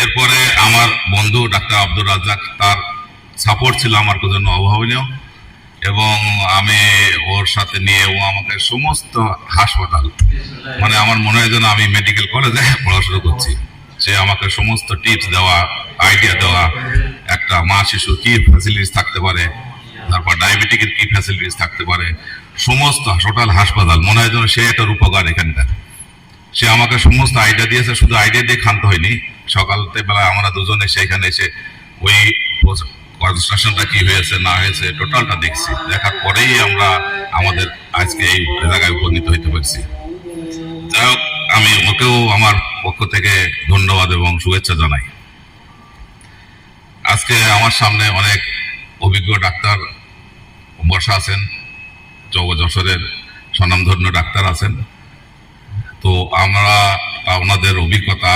এরপরে আমার বন্ধু ডাক্তার আব্দুর রাজ্জাক, তার সাপোর্ট ছিল আমার জন্য অভাবনীয়, এবং আমি ওর সাথে নিয়ে ও আমাকে সমস্ত হাসপাতাল, মানে আমার মনে হয় যেন আমি মেডিকেল কলেজে পড়াশোনা করছি। সে আমাকে সমস্ত টিপস দেওয়া, আইডিয়া দেওয়া, একটা মা শিশু কি ফ্যাসিলিটিস থাকতে পারে, তারপর ডায়াবেটিকের কি ফ্যাসিলিটিস থাকতে পারে, সমস্ত টোটাল হাসপাতাল, মনে হয় যেন সে একটা রূপকার এখানকার। সে আমাকে সমস্ত আইডিয়া দিয়েছে, শুধু আইডিয়া দিয়ে ক্ষান্ত হয়নি। সকাল বেলা আমরা দুজনে সেখানে এসে ওই কনস্ট্রাকশনটা কি হয়েছে না হয়েছে টোটালটা দেখছি, দেখার পরেই আমরা আমাদের আজকে এই জায়গায় উপনীত হইতে পারছি। যাই হোক, আমি ওকেও আমার পক্ষ থেকে ধন্যবাদ এবং শুভেচ্ছা জানাই। আজকে আমার সামনে অনেক অভিজ্ঞ ডাক্তার বসা আছেন, যশোরের স্বনামধন্য ডাক্তার আছেন। তো আমরা ওনাদের অভিজ্ঞতা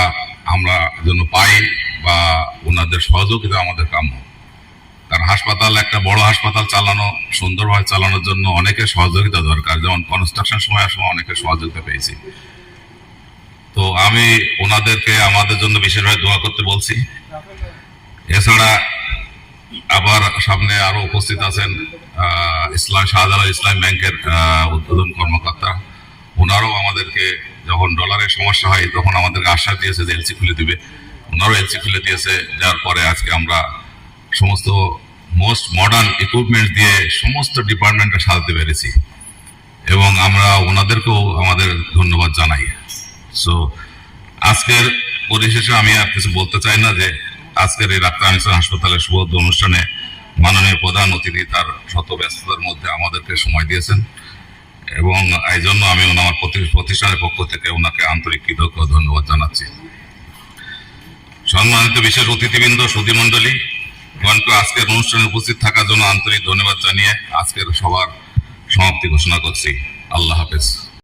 আমরা যেন পাই বা ওনাদের সহযোগিতা আমাদের কাম্য। কারণ হাসপাতাল, একটা বড় হাসপাতাল চালানো, সুন্দরভাবে চালানোর জন্য অনেকের সহযোগিতা দরকার, যেমন কনস্ট্রাকশন সময় অনেকের সহযোগিতা পেয়েছি। তো আমি ওনাদেরকে আমাদের জন্য বিশেষভাবে দোয়া করতে বলছি। এছাড়া আবার সামনে আরো উপস্থিত আছেন শাহজালাল ইসলাম ব্যাংকের উদ্বোধন কর্মকর্তা। ওনারাও আমাদেরকে যখন ডলারের সমস্যা হয় তখন আমাদেরকে আশ্বাস দিয়েছে যে এলসি খুলে দিবে। ওনারাও এলসি খুলে দিয়েছে, যার পরে আজকে আমরা সমস্ত মোস্ট মডার্ন ইকুইপমেন্ট দিয়ে সমস্ত ডিপার্টমেন্টে সাজাতে পেরেছি, এবং আমরা ওনাদেরকেও আমাদের ধন্যবাদ জানাই। সো আজকের পরিশেষে আমি আর কিছু বলতে চাই না, যে আজকের এই ডাক্তার আনিস হাসপাতালের শুভ অনুষ্ঠানে মাননীয় প্রধান অতিথি তার শত ব্যস্ততার মধ্যে আমাদেরকে সময় দিয়েছেন, এবং এই জন্য আমি ওনার প্রতিষ্ঠানের পক্ষ থেকে ওনাকে আন্তরিক কৃতজ্ঞ ধন্যবাদ জানাচ্ছি। সম্মানিত বিশেষ অতিথিবৃন্দ, সুধীমণ্ডলী গণকে আজকের অনুষ্ঠানে উপস্থিত থাকার জন্য আন্তরিক ধন্যবাদ জানিয়ে আজকের সবার সমাপ্তি ঘোষণা করছি। আল্লাহ হাফেজ।